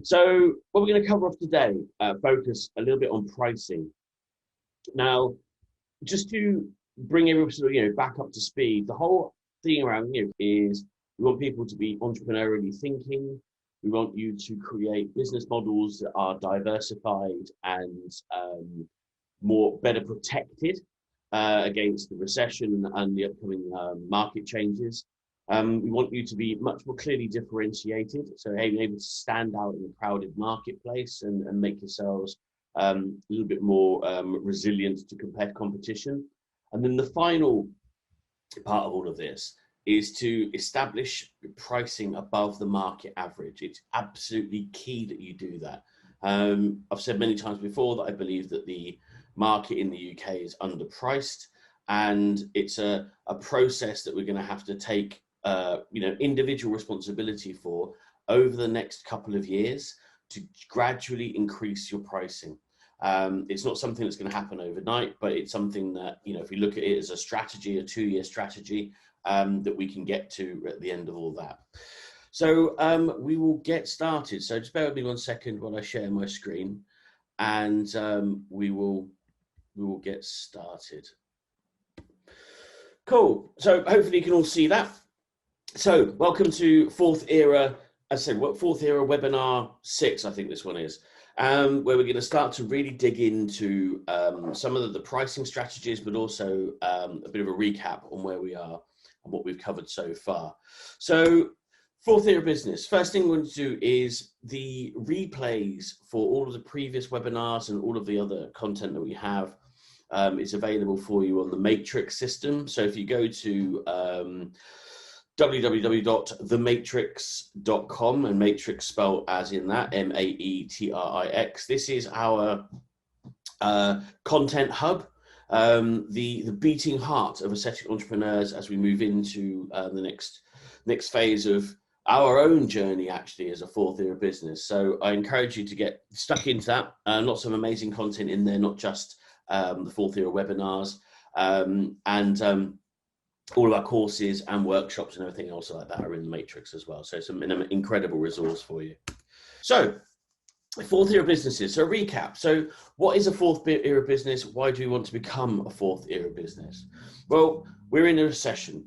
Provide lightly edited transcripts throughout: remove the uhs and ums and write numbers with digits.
So what we're going to cover off today, focus a little bit on pricing. Now, just to bring everyone sort of, back up to speed, the whole thing around is we want people to be entrepreneurially thinking. We want you to create business models that are diversified and better protected against the recession and the upcoming market changes. We want you to be much more clearly differentiated, so able to stand out in a crowded marketplace and make yourselves a little bit more resilient to competition. And then the final part of all of this is to establish pricing above the market average. It's absolutely key that you do that. I've said many times before that I believe that the market in the UK is underpriced, and it's a process that we're going to have to take individual responsibility for over the next couple of years to gradually increase your pricing. It's not something that's going to happen overnight, but it's something that, if we look at it as a strategy, a 2-year strategy, that we can get to at the end of all that. So we will get started. So just bear with me 1 second while I share my screen, and we will get started. Cool. So hopefully you can all see that. So welcome to Fourth Era webinar 6, I think this one is, where we're going to start to really dig into some of the pricing strategies, but also a bit of a recap on where we are and what we've covered so far. So Fourth Era Business, first thing we're going to do is the replays for all of the previous webinars and all of the other content that we have is available for you on the Matrix system. So if you go to www.thematrix.com, and Matrix spelled as in that, Matrix. This is our content hub, the beating heart of ascetic entrepreneurs as we move into the next phase of our own journey, actually, as a Fourth Era business. So I encourage you to get stuck into that. Lots of amazing content in there, not just the Fourth Era webinars, and all of our courses and workshops and everything else like that are in the Matrix as well. So it's an incredible resource for you. So Fourth Era businesses. So recap. So what is a Fourth Era business? Why do we want to become a Fourth Era business? Well, we're in a recession.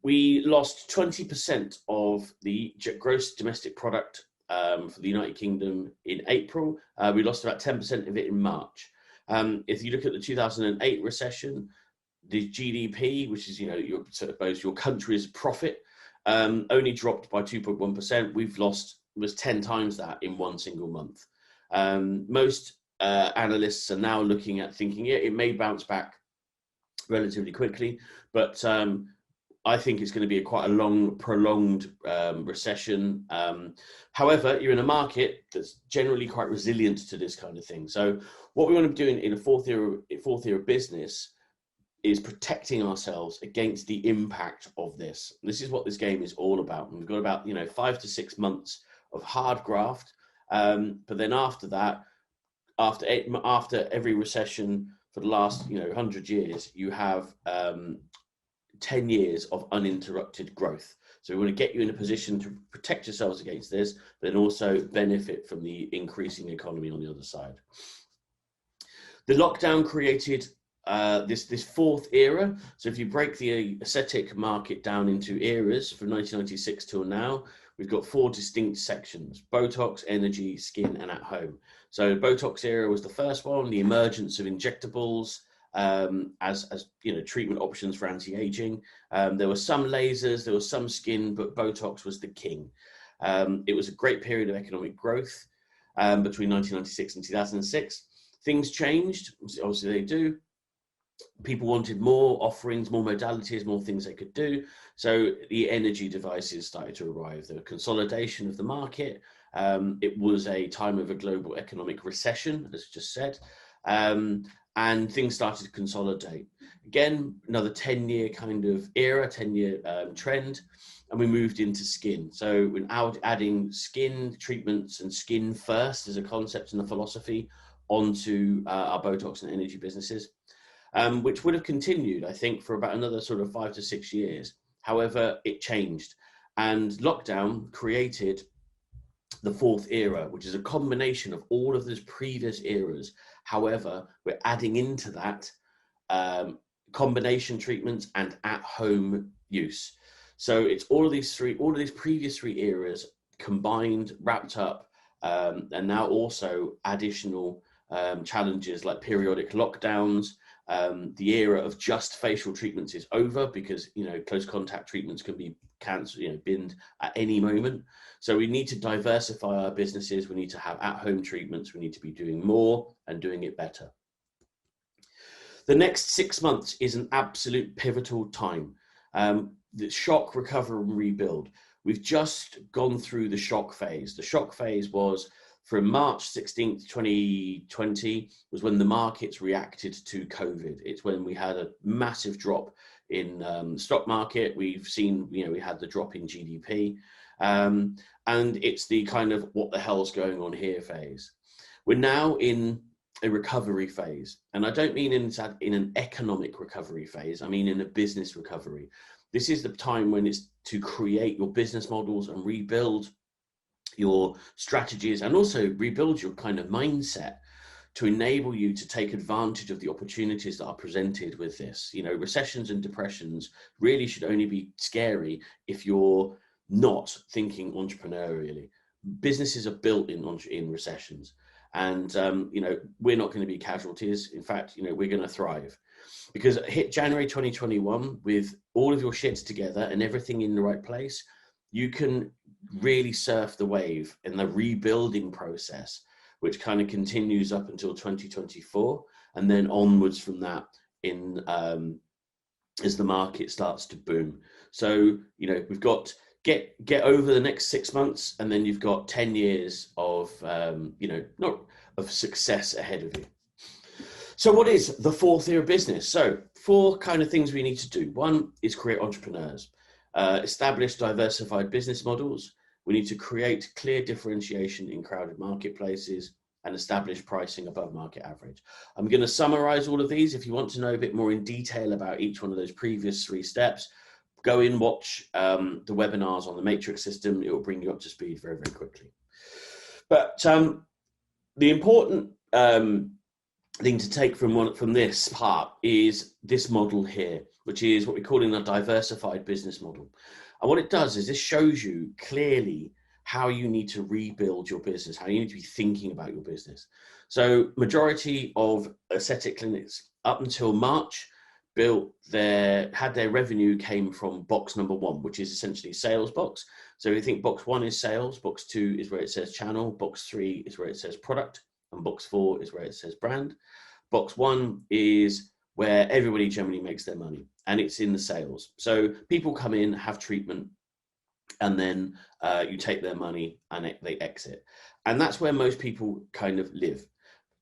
We lost 20% of the gross domestic product for the United Kingdom in April. We lost about 10% of it in March. If you look at the 2008 recession, the GDP, which is your country's profit, only dropped by 2.1%. We've lost was 10 times that in one single month. Most analysts are now looking at thinking, it may bounce back relatively quickly, but I think it's going to be quite a long, prolonged recession. However, you're in a market that's generally quite resilient to this kind of thing. So what we want to do in a fourth era business is protecting ourselves against the impact of this. This is what this game is all about. And we've got about 5 to 6 months of hard graft, but then after that, after every recession for the last 100 years, you have 10 years of uninterrupted growth. So we want to get you in a position to protect yourselves against this, but then also benefit from the increasing economy on the other side. The lockdown created this fourth era. So if you break the ascetic market down into eras from 1996 till now, we've got 4 distinct sections: Botox, energy, skin, and at home. So Botox era was the first one, the emergence of injectables as treatment options for anti-aging. There were some lasers, there was some skin, but Botox was the king. It was a great period of economic growth between 1996 and 2006. Things changed, obviously they do. People wanted more offerings, more modalities, more things they could do. So the energy devices started to arrive. The consolidation of the market. It was a time of a global economic recession, as just said, and things started to consolidate. Again, another 10-year kind of era, 10-year trend, and we moved into skin. So we're now adding skin treatments and skin first as a concept and a philosophy onto our Botox and energy businesses. Which would have continued, I think, for about another sort of 5 to 6 years. However, it changed, and lockdown created the fourth era, which is a combination of all of those previous eras. However, we're adding into that combination treatments and at-home use. So it's all of these previous three eras combined, wrapped up, and now also additional challenges like periodic lockdowns. The era of just facial treatments is over because, you know, close contact treatments can be cancelled, you know, binned at any moment. So we need to diversify our businesses. We need to have at-home treatments. We need to be doing more and doing it better. The next 6 months is an absolute pivotal time. The shock, recover, and rebuild. We've just gone through the shock phase. The shock phase was from March 16th, 2020, was when the markets reacted to COVID. It's when we had a massive drop in the stock market. We've seen, you know, we had the drop in GDP. And it's the kind of what the hell's going on here phase. We're now in a recovery phase. And I don't mean in an economic recovery phase, I mean in a business recovery. This is the time when it's to create your business models and rebuild your strategies and also rebuild your kind of mindset to enable you to take advantage of the opportunities that are presented with this. You know, recessions and depressions really should only be scary if you're not thinking entrepreneurially. Businesses are built in recessions. And, you know, we're not going to be casualties. In fact, you know, we're going to thrive, because hit January 2021 with all of your shits together and everything in the right place, you can really surf the wave in the rebuilding process, which kind of continues up until 2024. And then onwards from that in as the market starts to boom. So, you know, we've got get over the next 6 months, and then you've got 10 years of, you know, not of success ahead of you. So what is the fourth era business? So 4 kind of things we need to do. One is create entrepreneurs, establish diversified business models. We need to create clear differentiation in crowded marketplaces and establish pricing above market average. I'm going to summarize all of these. If you want to know a bit more in detail about each one of those previous 3 steps, go in, watch the webinars on the matrix system. It will bring you up to speed very, very quickly. But the important thing to take from this part is this model here, which is what we're calling a diversified business model. And what it does is this shows you clearly how you need to rebuild your business, how you need to be thinking about your business. So majority of aesthetic clinics up until March had their revenue came from box number 1, which is essentially sales box. So you think box 1 is sales, box 2 is where it says channel, box 3 is where it says product, and box 4 is where it says brand. Box 1 is where everybody generally makes their money, and it's in the sales. So people come in, have treatment, and then you take their money and they exit. And that's where most people kind of live.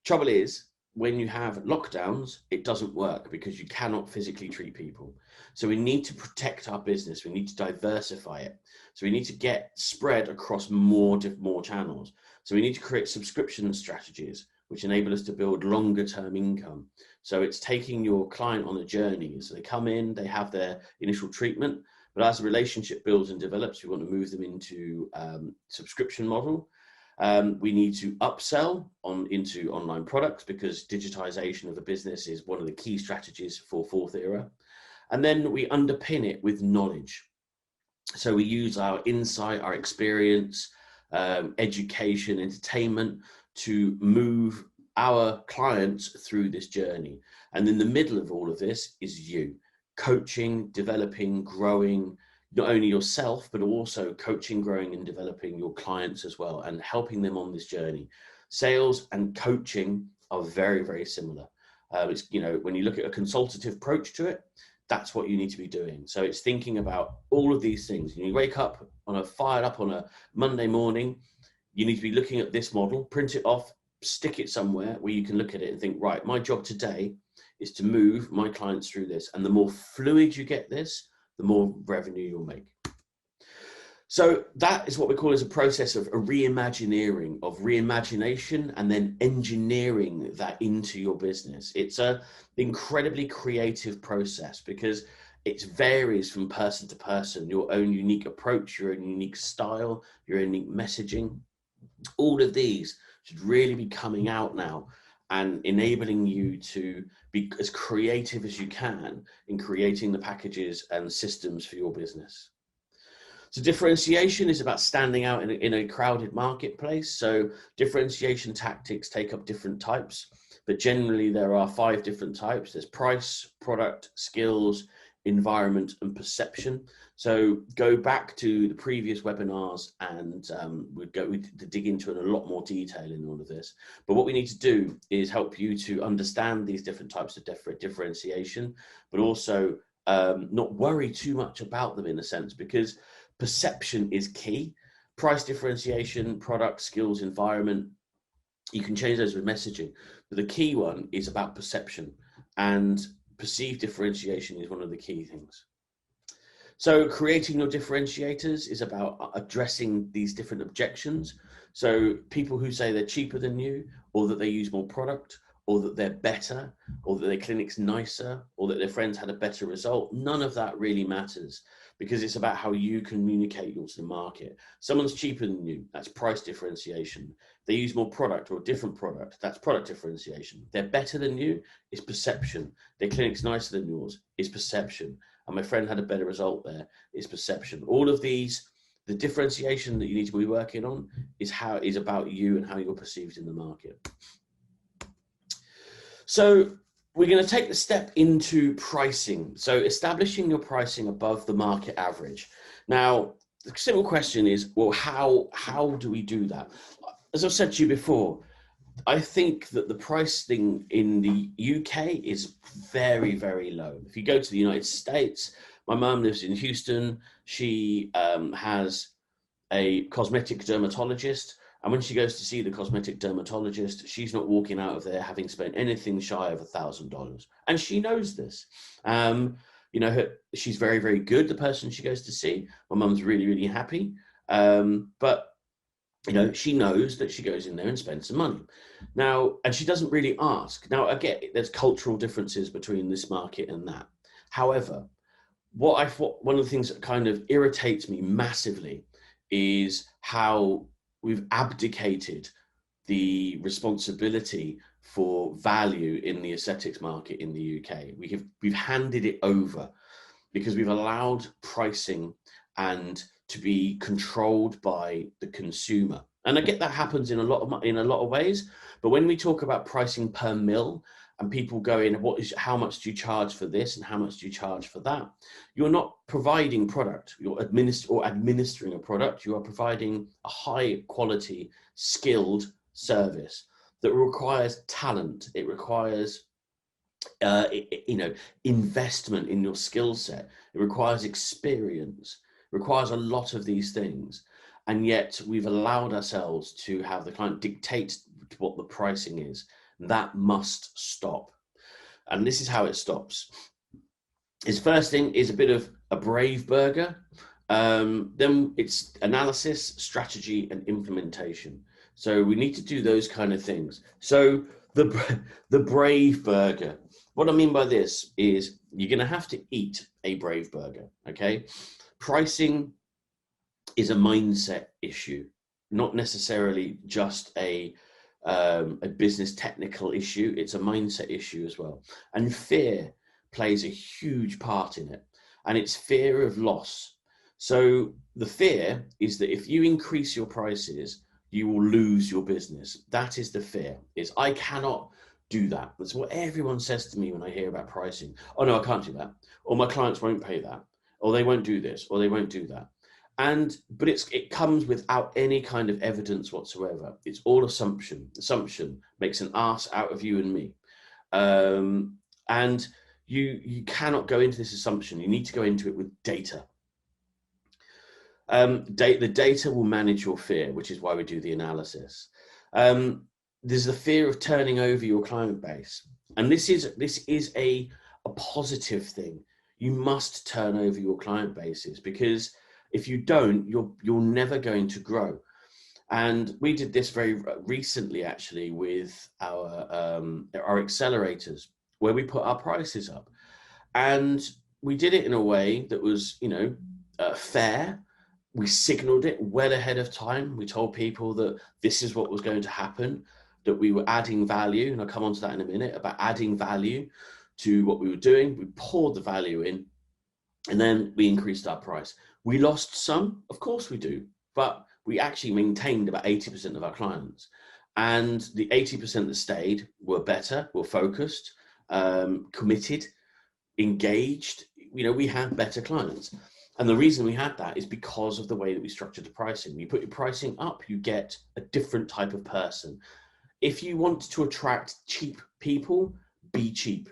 Trouble is, when you have lockdowns, it doesn't work because you cannot physically treat people. So we need to protect our business. We need to diversify it. So we need to get spread across more channels. So we need to create subscription strategies which enable us to build longer term income. So it's taking your client on a journey. So they come in, they have their initial treatment, but as the relationship builds and develops, we want to move them into subscription model. We need to upsell into online products, because digitization of the business is one of the key strategies for fourth era. And then we underpin it with knowledge. So we use our insight, our experience, education, entertainment to move our clients through this journey. And in the middle of all of this is you, coaching, developing, growing, not only yourself, but also coaching, growing, and developing your clients as well, and helping them on this journey. Sales and coaching are very, very similar. It's, you know, when you look at a consultative approach to it, that's what you need to be doing. So it's thinking about all of these things. You wake up fired up on a Monday morning, you need to be looking at this model, print it off, stick it somewhere where you can look at it and think, right, my job today is to move my clients through this. And the more fluid you get this, the more revenue you'll make. So that is what we call as a process of a reimagineering, of reimagination, and then engineering that into your business. It's an incredibly creative process because it varies from person to person, your own unique approach, your own unique style, your own unique messaging. All of these should really be coming out now and enabling you to be as creative as you can in creating the packages and systems for your business. So differentiation is about standing out in a crowded marketplace. So differentiation tactics take up different types, but generally there are 5 different types. There's price, product, skills, environment, and perception. So go back to the previous webinars and we'd dig into a lot more detail in all of this. But what we need to do is help you to understand these different types of differentiation, but also not worry too much about them in a sense, because perception is key. Price differentiation, product, skills, environment, you can change those with messaging. But the key one is about perception, and perceived differentiation is one of the key things. So creating your differentiators is about addressing these different objections. So people who say they're cheaper than you, or that they use more product, or that they're better, or that their clinic's nicer, or that their friends had a better result, none of that really matters, because it's about how you communicate to the market. Someone's cheaper than you, that's price differentiation. They use more product or a different product, that's product differentiation. They're better than you, it's perception. Their clinic's nicer than yours, is perception. And my friend had a better result there, is perception. All of these, the differentiation that you need to be working on is about you and how you're perceived in the market. So we're going to take the step into pricing. So establishing your pricing above the market average. Now, the simple question is, well, how do we do that? As I've said to you before, I think that the pricing in the UK is very, very low. If you go to the United States, my mum lives in Houston. She has a cosmetic dermatologist. And when she goes to see the cosmetic dermatologist, she's not walking out of there having spent anything shy of $1,000. And she knows this. She's very, very good, the person she goes to see. My mum's really, really happy. But she knows that she goes in there and spends some money. Now, and she doesn't really ask. Now, again, there's cultural differences between this market and that. However, one of the things that kind of irritates me massively is how we've abdicated the responsibility for value in the aesthetics market in the UK. We've handed it over because we've allowed pricing and to be controlled by the consumer. And I get that happens in a lot of ways. But when we talk about pricing per mil, and people go in, how much do you charge for this and how much do you charge for that? You're not providing product, you're administering a product. You are providing a high quality, skilled service that requires talent. It requires investment in your skill set. It requires experience. It requires a lot of these things. And yet we've allowed ourselves to have the client dictate what the pricing is. That must stop. And this is how it stops. His first thing is a bit of a brave burger. Then it's analysis, strategy, and implementation. So we need to do those kind of things. So the brave burger. What I mean by this is you're going to have to eat a brave burger, okay? Pricing is a mindset issue, not necessarily just a business technical issue. It's a mindset issue as well. And fear plays a huge part in it. And it's fear of loss. So the fear is that if you increase your prices, you will lose your business. That is the fear, is I cannot do that. That's what everyone says to me when I hear about pricing. Oh no, I can't do that. Or my clients won't pay that. Or they won't do this, or they won't do that. But it comes without any kind of evidence whatsoever. It's all assumption. Assumption makes an ass out of you and me. And you cannot go into this assumption. You need to go into it with data. The data will manage your fear, which is why we do the analysis. There's the fear of turning over your client base. And this is a positive thing. You must turn over your client bases, because if you don't, you're never going to grow. And we did this very recently, actually, with our accelerators, where we put our prices up, and we did it in a way that was, fair, We signaled it well ahead of time. We told people that this is what was going to happen, that we were adding value, and I'll come on to that in a minute, about adding value to what we were doing. We poured the value in, and then we increased our price. We lost some, of course we do, but we actually maintained about 80% of our clients. And the 80% that stayed were better, were focused, committed, engaged. We had better clients. And the reason we had that is because of the way that we structured the pricing. You put your pricing up, you get a different type of person. If you want to attract cheap people, be cheap.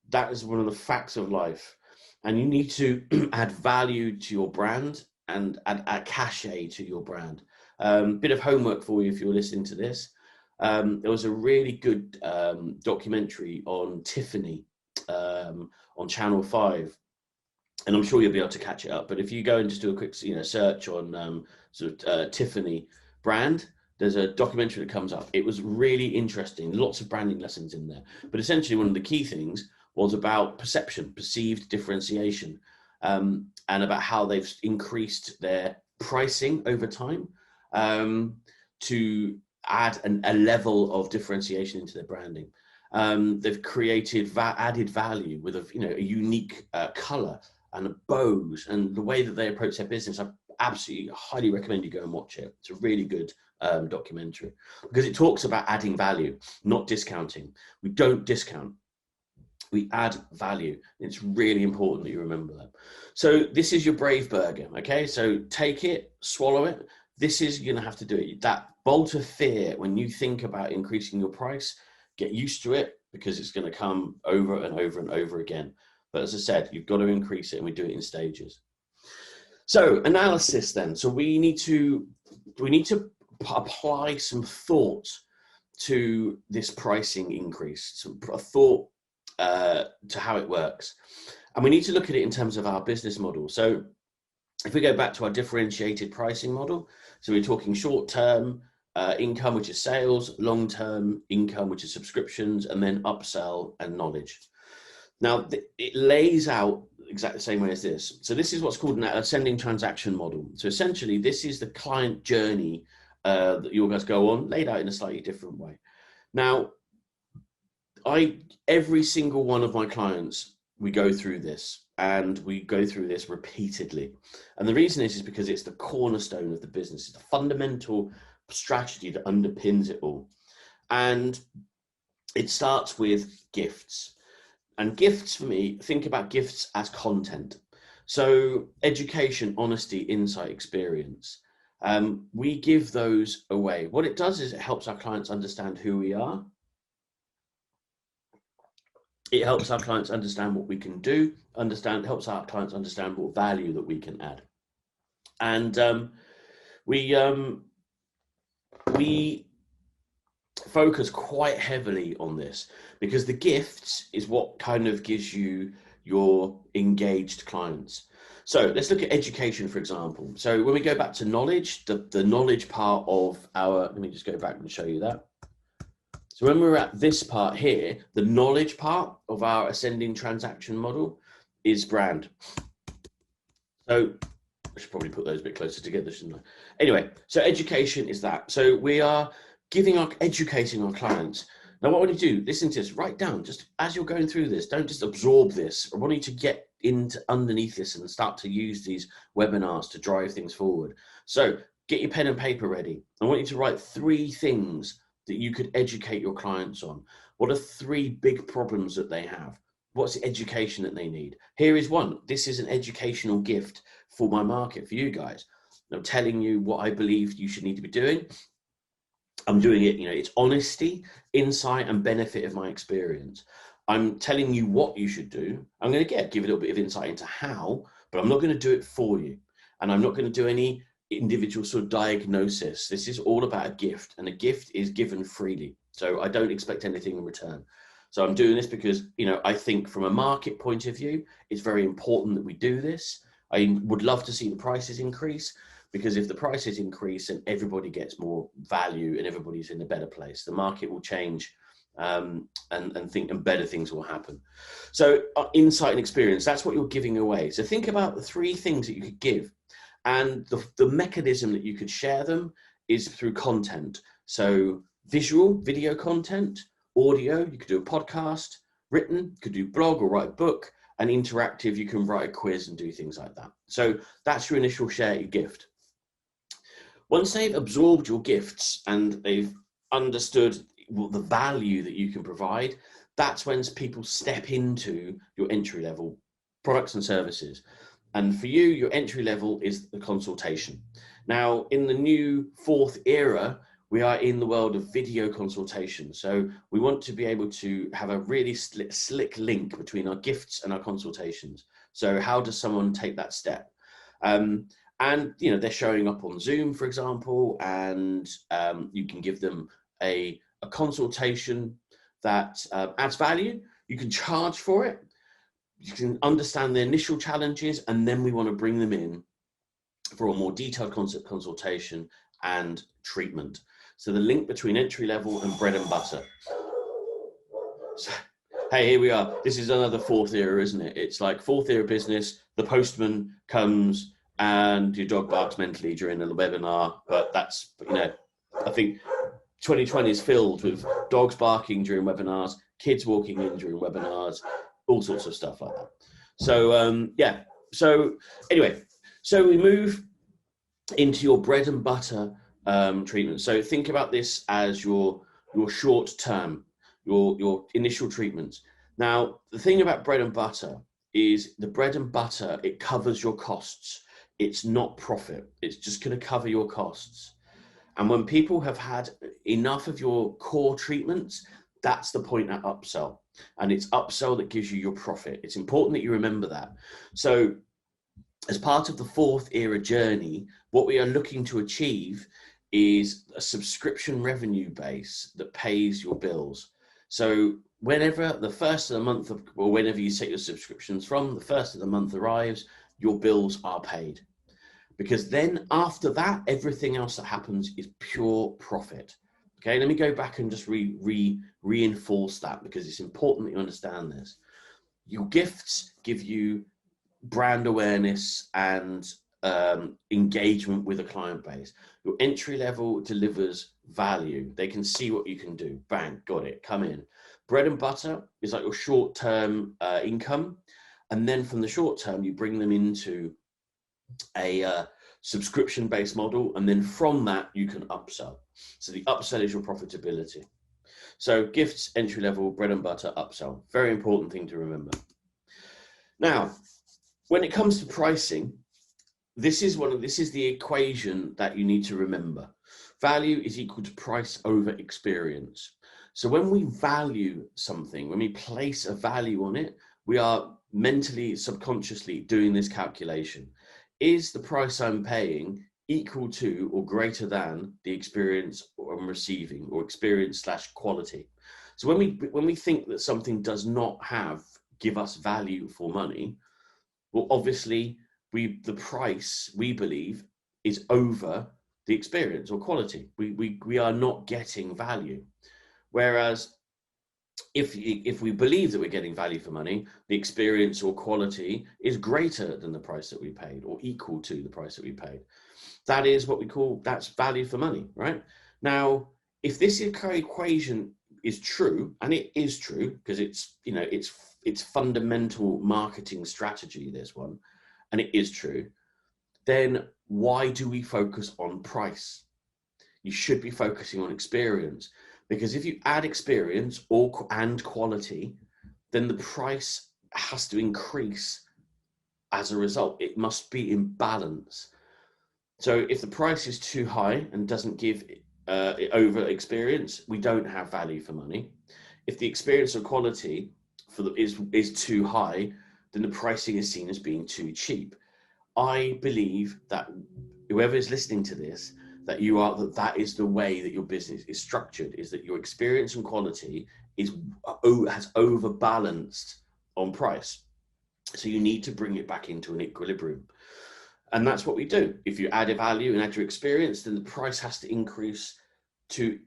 That is one of the facts of life. And you need to add value to your brand and add cachet to your brand. Bit of homework for you if you're listening to this. There was a really good documentary on Tiffany on Channel 5. And I'm sure you'll be able to catch it up. But if you go and just do a quick search on Tiffany brand, there's a documentary that comes up. It was really interesting. Lots of branding lessons in there. But essentially, one of the key things was about perception, perceived differentiation, and about how they've increased their pricing over time to add a level of differentiation into their branding. They've created added value with a unique color and bows, and the way that they approach their business. I absolutely highly recommend you go and watch it. It's a really good documentary because it talks about adding value, not discounting. We don't discount. We add value. It's really important that you remember that. So this is your Brave Burger, okay? So take it, swallow it. This is, you're going to have to do it. That bolt of fear, when you think about increasing your price, get used to it because it's going to come over and over and over again. But as I said, you've got to increase it, and we do it in stages. So analysis then. So we need to apply some thought to this pricing increase, a thought to how it works. And we need to look at it in terms of our business model. So if we go back to our differentiated pricing model, so we're talking short-term income, which is sales, long-term income, which is subscriptions, and then upsell and knowledge. Now, it lays out exactly the same way as this. So this is what's called an ascending transaction model. So essentially, this is the client journey that you guys go on, laid out in a slightly different way. Now, every single one of my clients, we go through this, and we go through this repeatedly. And the reason is because it's the cornerstone of the business. It's the fundamental strategy that underpins it all. And it starts with gifts. And gifts, for me, think about gifts as content. So education, honesty, insight, experience. We give those away. What it does is it helps our clients understand who we are. It helps our clients understand what we can do, helps our clients understand what value that we can add. And we focus quite heavily on this because the gifts is what kind of gives you your engaged clients. So let's look at education, for example. So when we go back to knowledge, the knowledge part of let me just go back and show you that. So when we're at this part here, the knowledge part of our ascending transaction model is brand. So I should probably put those a bit closer together, shouldn't I? Anyway, so education is that. So we are educating our clients. Now, what I want you to do, listen to this, write down, just as you're going through this, don't just absorb this. I want you to get into underneath this and start to use these webinars to drive things forward. So get your pen and paper ready. I want you to write 3 things that you could educate your clients on. What are 3 big problems that they have? What's the education that they need? Here is one. This is an educational gift for my market, for you guys. I'm telling you what I believe you should need to be doing. I'm doing it, it's honesty, insight, and benefit of my experience. I'm telling you what you should do. I'm going to give a little bit of insight into how, but I'm not going to do it for you. And I'm not going to do any individual sort of diagnosis. This is all about a gift, and a gift is given freely. So I don't expect anything in return. So I'm doing this because, I think from a market point of view, it's very important that we do this. I would love to see the prices increase, because if the prices increase and everybody gets more value and everybody's in a better place, the market will change and better things will happen. So insight and experience, that's what you're giving away. So think about the 3 things that you could give. And the mechanism that you could share them is through content. So visual, video content, audio, you could do a podcast, written, you could do blog or write a book, and interactive, you can write a quiz and do things like that. So that's your initial share your gift. Once they've absorbed your gifts and they've understood the value that you can provide, that's when people step into your entry level products and services. And for you, your entry level is the consultation. Now, in the new fourth era, we are in the world of video consultation. So we want to be able to have a really slick link between our gifts and our consultations. So how does someone take that step? And, you know, they're showing up on Zoom, for example, and you can give them a consultation that adds value. You can charge for it. You can understand the initial challenges, and then we want to bring them in for a more detailed concept consultation and treatment. So the link between entry level and bread and butter. So, hey, here we are. This is another fourth era, isn't it? It's like fourth era business. The postman comes and your dog barks mentally during a webinar. But that's, you know, I think 2020 is filled with dogs barking during webinars, kids walking in during webinars, all sorts of stuff like that. So, yeah. So anyway, so we move into your bread and butter treatment. So think about this as your short term, your initial treatments. Now, the thing about bread and butter is the bread and butter, it covers your costs. It's not profit. It's just going to cover your costs. And when people have had enough of your core treatments, that's the point at upsell. And it's upsell that gives you your profit. It's important that you remember that. So as part of the fourth era journey, what we are looking to achieve is a subscription revenue base that pays your bills. So whenever the first of the month, or whenever you set your subscriptions from, the first of the month arrives, your bills are paid. Because then after that, everything else that happens is pure profit. Okay, let me go back and just reinforce that, because it's important that you understand this. Your gifts give you brand awareness and engagement with a client base. Your entry level delivers value. They can see what you can do. Bang, got it, come in. Bread and butter is like your short-term income. And then from the short term, you bring them into a subscription-based model. And then from that, you can upsell. So the upsell is your profitability. So gifts, entry level, bread and butter, upsell. Very important thing to remember. Now, when it comes to pricing, this is the equation that you need to remember. Value is equal to price over experience. So when we value something, when we place a value on it, we are mentally, subconsciously doing this calculation. Is the price I'm paying equal to or greater than the experience I'm receiving, or experience / quality? So when we think that something does not give us value for money, well, obviously the price, we believe, is over the experience or quality. We are not getting value. Whereas if we believe that we're getting value for money, the experience or quality is greater than the price that we paid, or equal to the price that we paid. That is what we call, that's value for money, right? Now, if this equation is true, and it is true, because it's fundamental marketing strategy, this one, and it is true, then why do we focus on price? You should be focusing on experience, because if you add experience and quality, then the price has to increase as a result. It must be in balance. So if the price is too high and doesn't give over experience, we don't have value for money. If the experience or quality is too high, then the pricing is seen as being too cheap. I believe that whoever is listening to this, that is the way that your business is structured, is that your experience and quality has overbalanced on price. So you need to bring it back into an equilibrium. And that's what we do. If you add a value and add your experience, then the price has to increase to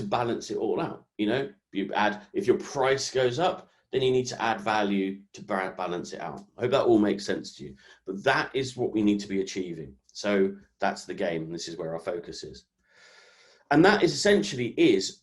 balance it all out. You know, if your price goes up, then you need to add value to balance it out. I hope that all makes sense to you. But that is what we need to be achieving. So that's the game. This is where our focus is. And that is essentially is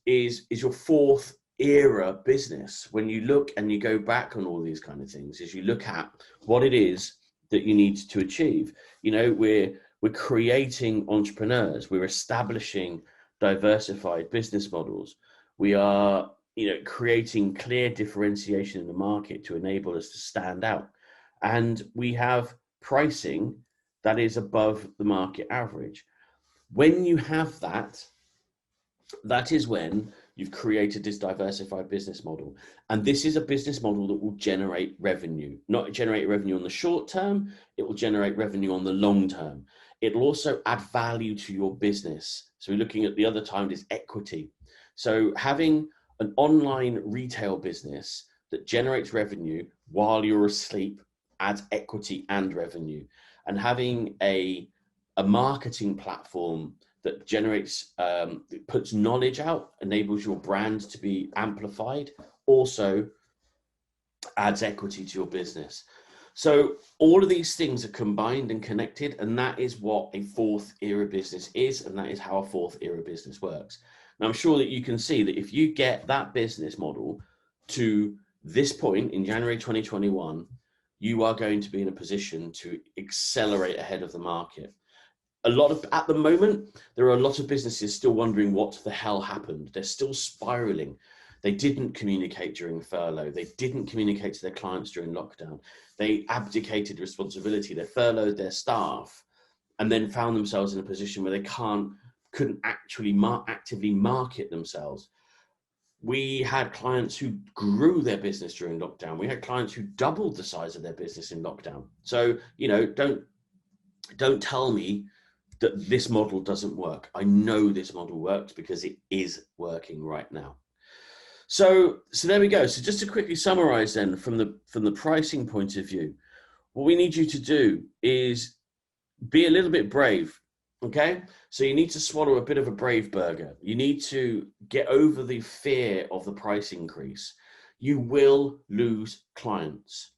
your fourth era business. When you look and you go back on all these kind of things, is you look at what it is that you need to achieve. You know, we're creating entrepreneurs, we're establishing diversified business models. We are, you know, creating clear differentiation in the market to enable us to stand out. And we have pricing that is above the market average. When you have that, that is when you've created this diversified business model. And this is a business model that will generate revenue, not generate revenue on the short term. It will generate revenue on the long term. It'll also add value to your business. So we're looking at the other time is equity. So having an online retail business that generates revenue while you're asleep adds equity and revenue. And having a marketing platform that generates, puts knowledge out, enables your brand to be amplified, also adds equity to your business. So all of these things are combined and connected, and that is what a fourth era business is, and that is how a fourth era business works. Now, I'm sure that you can see that if you get that business model to this point in January 2021, you are going to be in a position to accelerate ahead of the market. At the moment, there are a lot of businesses still wondering what the hell happened. They're still spiraling. They didn't communicate during furlough. They didn't communicate to their clients during lockdown. They abdicated responsibility. They furloughed their staff and then found themselves in a position where they couldn't actually actively market themselves. We had clients who grew their business during lockdown. We had clients who doubled the size of their business in lockdown. So, you know, don't tell me that this model doesn't work. I know this model works because it is working right now. So there we go. So just to quickly summarize then from the pricing point of view, what we need you to do is be a little bit brave. Okay. So you need to swallow a bit of a brave burger. You need to get over the fear of the price increase. You will lose clients.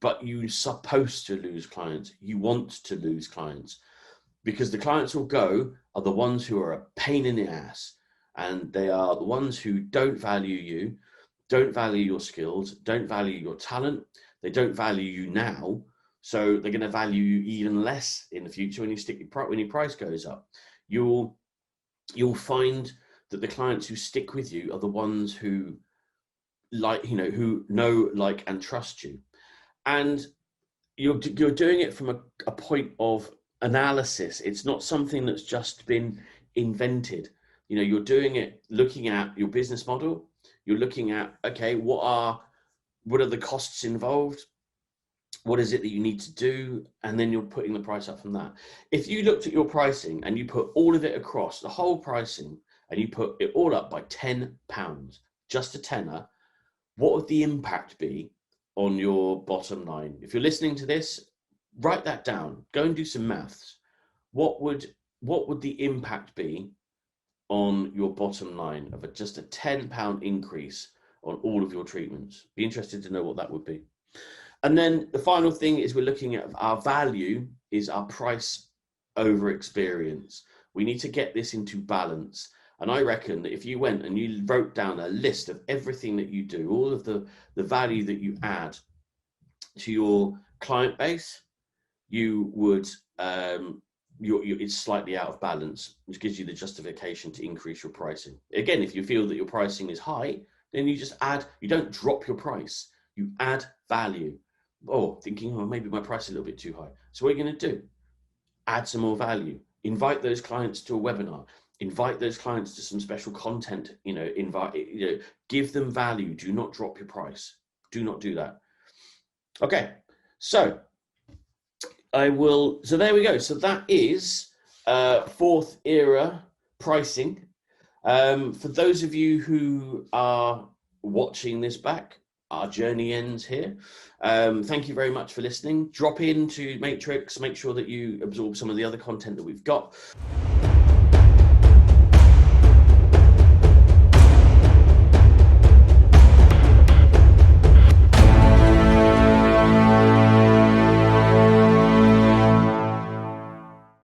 But you're supposed to lose clients. You want to lose clients, because the clients who go are the ones who are a pain in the ass, and they are the ones who don't value you, don't value your skills, don't value your talent. They don't value you now, so they're going to value you even less in the future when your price goes up. You'll find that the clients who stick with you are the ones who who know, like, and trust you, and you're doing it from a point of analysis. It's not something that's just been invented. You know, you're doing it looking at your business model. You're looking at, okay, what are the costs involved? What is it that you need to do? And then you're putting the price up from that. If you looked at your pricing and you put all of it across, the whole pricing, and you put it all up by £10, just a tenner, what would the impact be on your bottom line? If you're listening to this, write that down. Go and do some maths. What would the impact be on your bottom line of just a £10 increase on all of your treatments? Be interested to know what that would be. And then the final thing is we're looking at our value is our price over experience. We need to get this into balance. And I reckon that if you went and you wrote down a list of everything that you do, all of the value that you add to your client base, you would, it's slightly out of balance, which gives you the justification to increase your pricing. Again, if you feel that your pricing is high, then you just add, you don't drop your price, you add value. Thinking, maybe my price is a little bit too high. So what are you going to do? Add some more value. Invite those clients to a webinar. Invite those clients to some special content. Give them value. Do not drop your price. Do not do that. Okay, so so there we go. So that is fourth era pricing. For those of you who are watching this back, our journey ends here. Thank you very much for listening. Drop into Matrix, make sure that you absorb some of the other content that we've got.